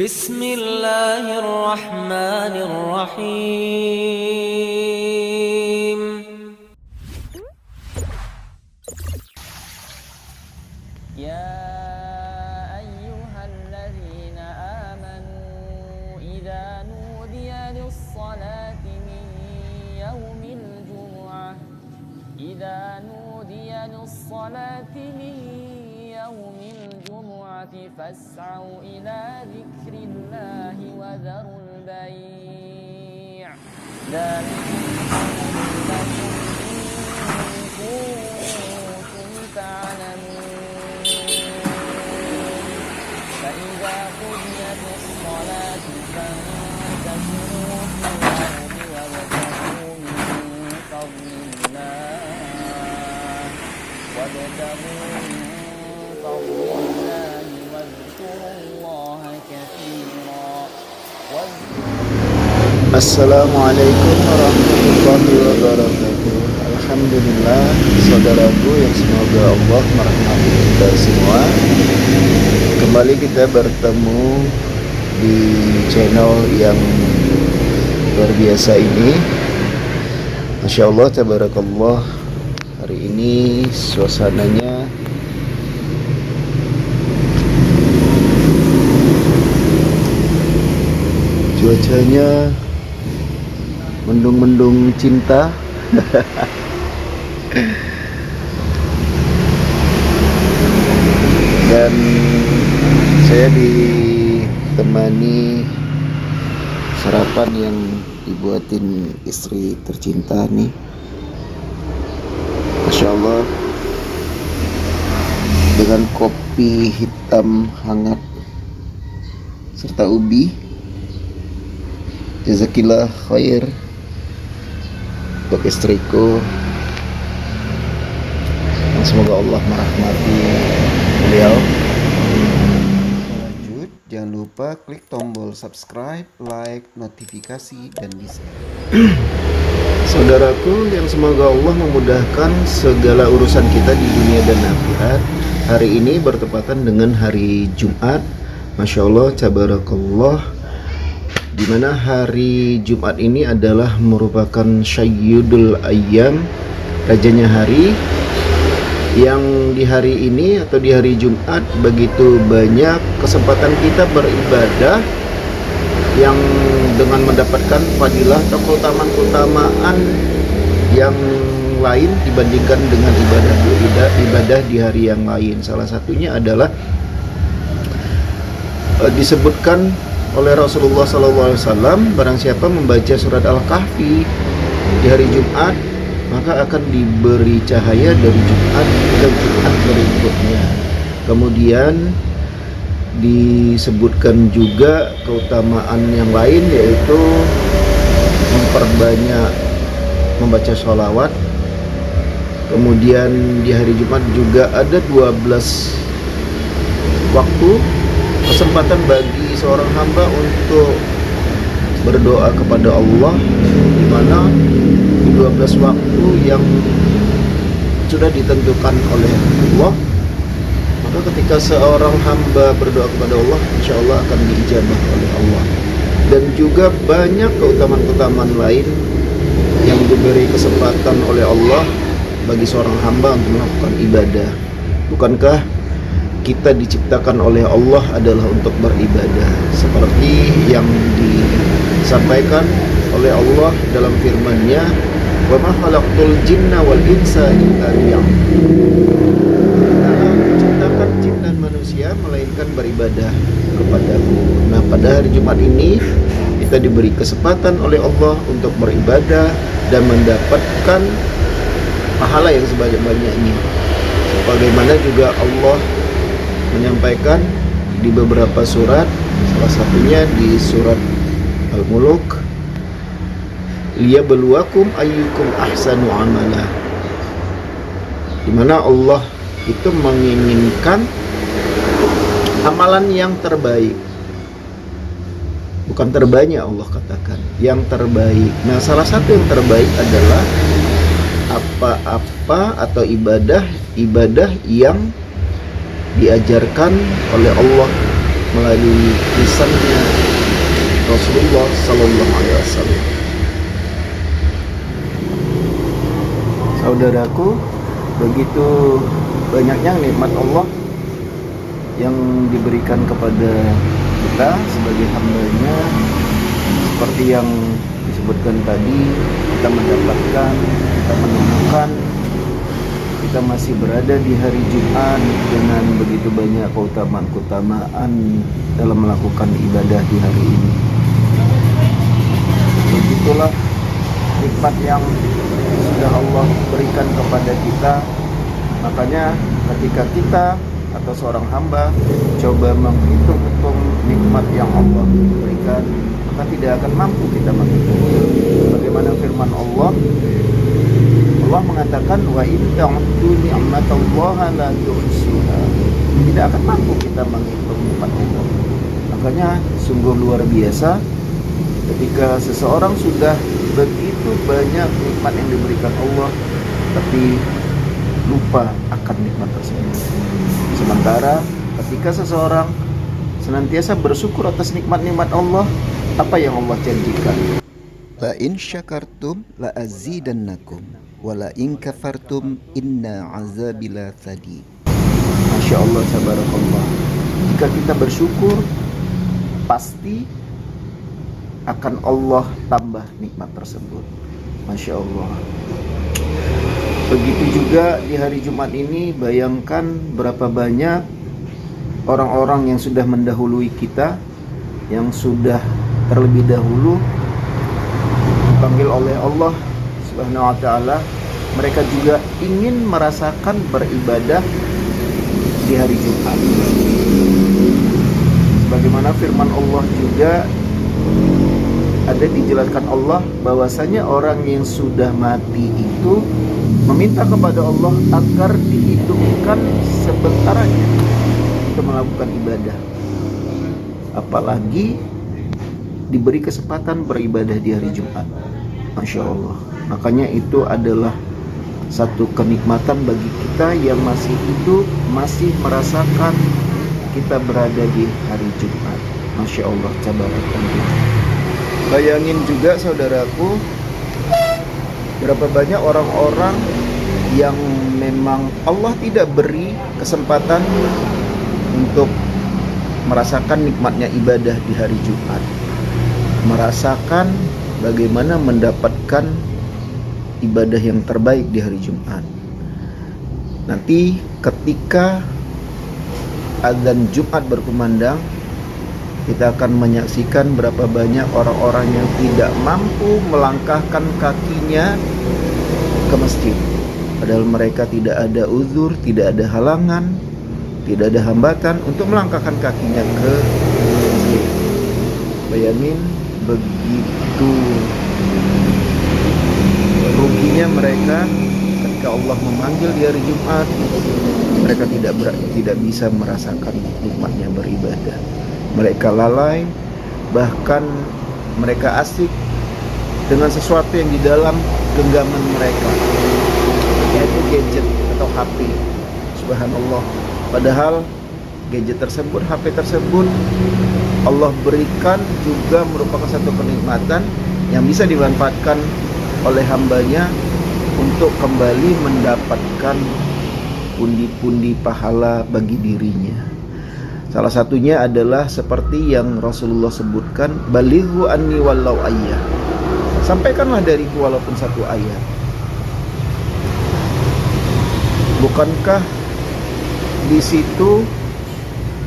Bismillahirrahmanirrahim. يا أيها الذين آمنوا إذا نودي للصلاة من يوم الجمعة فاسعوا إلى ذكر الله وذروا البيع ذلكم خير لكم إن كنتم تعلمون فإذا قضيت الصلاة فانتشروا في الأرض وابتغوا من فضل الله واذكروا الله كثيرا. Assalamualaikum warahmatullahi wabarakatuh. Alhamdulillah, saudaraku yang semoga Allah merahmati kita semua. Kembali kita bertemu di channel yang luar biasa ini. Masya Allah, tabarakallah. Hari ini suasananya cuacanya mendung-mendung cinta. Dan saya ditemani sarapan yang dibuatin istri tercinta nih. Masya Allah, dengan kopi hitam hangat serta ubi. Jazakillah khair untuk istriku, dan semoga Allah merahmati beliau. Lanjut, jangan lupa klik tombol subscribe, like, notifikasi, dan di-share. Saudaraku yang semoga Allah memudahkan segala urusan kita di dunia dan akhirat. Hari ini bertepatan dengan hari Jumat. Masya Allah, tabarakallah, di mana hari Jumat ini adalah merupakan Sayyidul Ayyam, rajanya hari, yang di hari ini atau di hari Jumat begitu banyak kesempatan kita beribadah yang dengan mendapatkan fadilah atau keutamaan yang lain dibandingkan dengan ibadah di hari yang lain. Salah satunya adalah disebutkan oleh Rasulullah SAW, barang siapa membaca surat Al-Kahfi di hari Jumat, maka akan diberi cahaya dari Jumat ke Jumat berikutnya. Kemudian disebutkan juga keutamaan yang lain, yaitu memperbanyak membaca sholawat. Kemudian di hari Jumat juga ada 12 waktu kesempatan bagi seorang hamba untuk berdoa kepada Allah, di mana di 12 waktu yang sudah ditentukan oleh Allah, maka ketika seorang hamba berdoa kepada Allah, insya Allah akan diijabah oleh Allah. Dan juga banyak keutamaan-keutamaan lain yang diberi kesempatan oleh Allah bagi seorang hamba untuk melakukan ibadah. Bukankah kita diciptakan oleh Allah adalah untuk beribadah, seperti yang disampaikan oleh Allah dalam firman-Nya, "Wa ma khalaqtul jinna wal insa illa liya'budun." Allah menciptakan jin dan manusia melainkan beribadah kepadaku. Nah, pada hari Jumat ini kita diberi kesempatan oleh Allah untuk beribadah dan mendapatkan pahala yang sebanyak-banyaknya. Sebagaimana juga Allah menyampaikan di beberapa surat, salah satunya di surat Al-Muluk, liyabluwakum ayyukum ahsanu amala, di mana Allah itu menginginkan amalan yang terbaik, bukan terbanyak, Allah katakan yang terbaik. Nah, salah satu yang terbaik adalah apa-apa atau ibadah yang diajarkan oleh Allah melalui lisannya Rasulullah Sallallahu Alaihi Wasallam. Saudaraku, begitu banyaknya nikmat Allah yang diberikan kepada kita sebagai hamba-Nya, seperti yang disebutkan tadi, kita mendapatkan, kita menemukan, kita masih berada di hari Jumat dengan begitu banyak keutamaan dalam melakukan ibadah di hari ini. Begitulah nikmat yang sudah Allah berikan kepada kita. Makanya ketika kita atau seorang hamba coba menghitung-hitung nikmat yang Allah berikan, maka tidak akan mampu kita menghitung. Bagaimana firman Allah mengatakan, wa in ta'uddu ni'matallahi la tuhsuha. Tidak akan mampu kita menghitung nikmat Allah. Makanya sungguh luar biasa ketika seseorang sudah begitu banyak nikmat yang diberikan Allah, tapi lupa akan nikmat tersebut. Sementara ketika seseorang senantiasa bersyukur atas nikmat-nikmat Allah, apa yang Allah janjikan? La in syakartum la azidannakum wa la in kafartum inna azabi la sadid. Masya Allah, tabarakallah. Jika kita bersyukur, pasti akan Allah tambah nikmat tersebut. Masya Allah. Begitu juga di hari Jumat ini, bayangkan berapa banyak orang-orang yang sudah mendahului kita, yang sudah terlebih dahulu dipanggil oleh Allah Subhanahu wa ta'ala. Mereka juga ingin merasakan beribadah di hari Jumat. Sebagaimana firman Allah juga ada dijelaskan Allah bahwasanya orang yang sudah mati itu meminta kepada Allah agar dihidupkan sebentar aja untuk melakukan ibadah, apalagi diberi kesempatan beribadah di hari Jumat. Masya Allah. Makanya itu adalah satu kenikmatan bagi kita yang masih hidup, masih merasakan kita berada di hari Jumat. Masya Allah, tabarakallah. Bayangin juga saudaraku, berapa banyak orang-orang yang memang Allah tidak beri kesempatan untuk merasakan nikmatnya ibadah di hari Jumat, merasakan bagaimana mendapatkan ibadah yang terbaik di hari Jumat. Nanti ketika azan Jumat berkumandang, kita akan menyaksikan berapa banyak orang-orang yang tidak mampu melangkahkan kakinya ke masjid. Padahal mereka tidak ada uzur, tidak ada halangan, tidak ada hambatan untuk melangkahkan kakinya ke masjid. Bayangin begitu ruginya mereka ketika Allah memanggil di hari Jumat, mereka tidak bisa merasakan nikmatnya beribadah. Mereka lalai, bahkan mereka asik dengan sesuatu yang di dalam genggaman mereka, yaitu gadget atau HP. Subhanallah. Padahal gadget tersebut, HP tersebut Allah berikan juga merupakan satu kenikmatan yang bisa dimanfaatkan oleh hambanya untuk kembali mendapatkan pundi-pundi pahala bagi dirinya. Salah satunya adalah seperti yang Rasulullah sebutkan, balighu anni walau ayat. Sampaikanlah dariku walaupun satu ayat. Bukankah di situ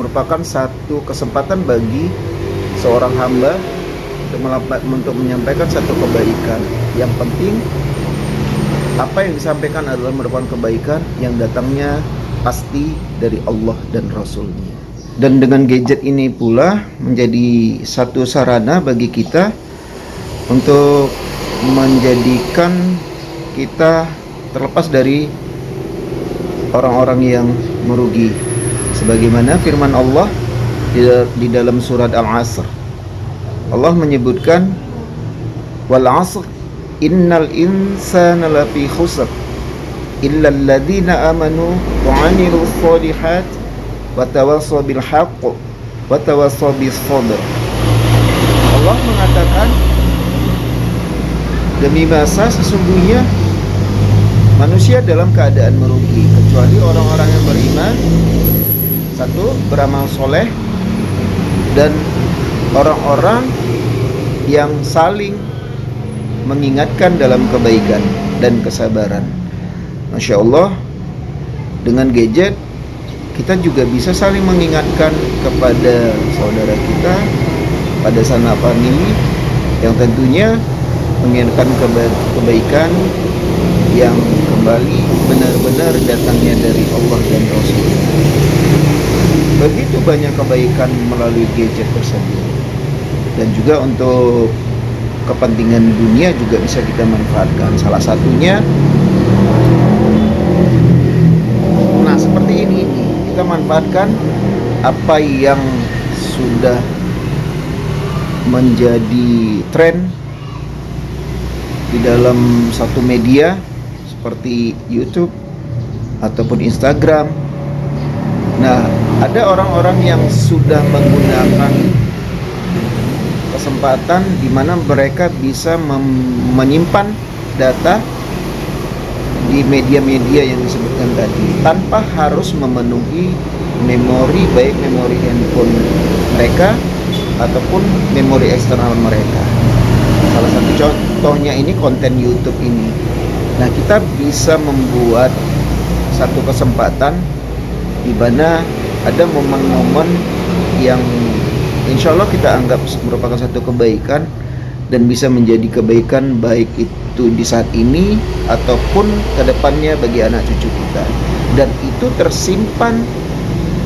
merupakan satu kesempatan bagi seorang hamba untuk menyampaikan satu kebaikan? Yang penting apa yang disampaikan adalah merupakan kebaikan yang datangnya pasti dari Allah dan Rasulnya. Dan dengan gadget ini pula menjadi satu sarana bagi kita untuk menjadikan kita terlepas dari orang-orang yang merugi. Sebagaimana firman Allah di dalam surat Al-Asr. Allah menyebutkan, wal 'asr innal insana lafi khusr illa alladhina amanu wa 'amilus shalihat wa tawassaw bil haqq wa tawassaw bis sabr. Allah mengatakan, demi masa sesungguhnya manusia dalam keadaan merugi kecuali orang-orang yang beriman, satu, beramal soleh, dan orang-orang yang saling mengingatkan dalam kebaikan dan kesabaran. Masya Allah, dengan gadget kita juga bisa saling mengingatkan kepada saudara kita pada sana pandemi, yang tentunya mengingatkan kebaikan yang kembali benar-benar datangnya dari Allah dan Rasul. Begitu banyak kebaikan melalui gadget tersebut, dan juga untuk kepentingan dunia juga bisa kita manfaatkan. Salah satunya, nah seperti ini kita manfaatkan apa yang sudah menjadi tren di dalam satu media seperti YouTube ataupun Instagram. Nah, ada orang-orang yang sudah menggunakan kesempatan di mana mereka bisa menyimpan data di media-media yang disebutkan tadi tanpa harus memenuhi memori, baik memori handphone mereka ataupun memori eksternal mereka. Salah satu contohnya ini konten YouTube ini. Nah, kita bisa membuat satu kesempatan di mana ada momen-momen yang insya Allah kita anggap merupakan satu kebaikan dan bisa menjadi kebaikan baik itu di saat ini ataupun kedepannya bagi anak cucu kita, dan itu tersimpan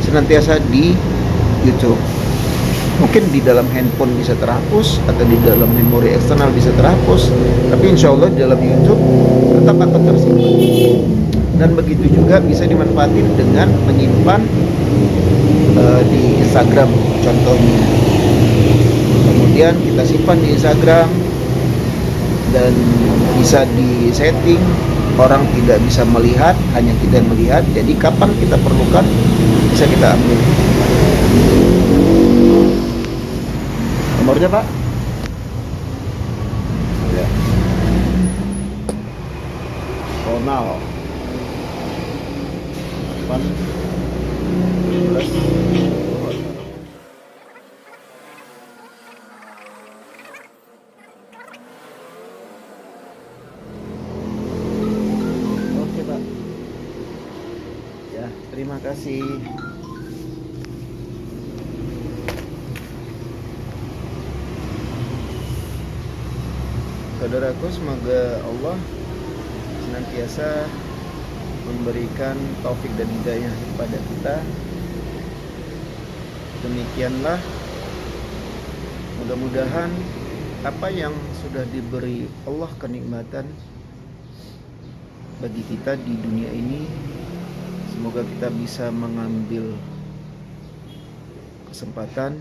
senantiasa di YouTube. Mungkin di dalam handphone bisa terhapus atau di dalam memori eksternal bisa terhapus, tapi insya Allah di dalam YouTube tetap akan tersimpan. Dan begitu juga bisa dimanfaatin dengan menyimpan di Instagram contohnya. Kemudian kita simpan di Instagram dan bisa di setting orang tidak bisa melihat, hanya kita yang melihat. Jadi kapan kita perlukan bisa kita ambil. Nomornya Pak? Ya. Ronald 8 Oke Pak. Ya, terima kasih. Saudaraku, semoga Allah senantiasa memberikan taufik dan hidayah kepada kita. Demikianlah, mudah-mudahan apa yang sudah diberi Allah kenikmatan bagi kita di dunia ini, semoga kita bisa mengambil kesempatan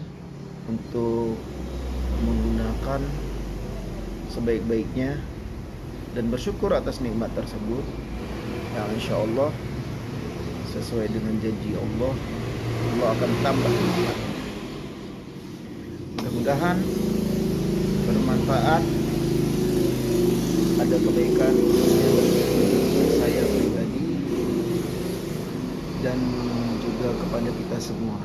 untuk menggunakan sebaik-baiknya dan bersyukur atas nikmat tersebut yang insya Allah sesuai dengan janji Allah, Allah akan tambah nikmat. Mudah-mudahan bermanfaat, ada kebaikan bagi saya pribadi dan juga kepada kita semua.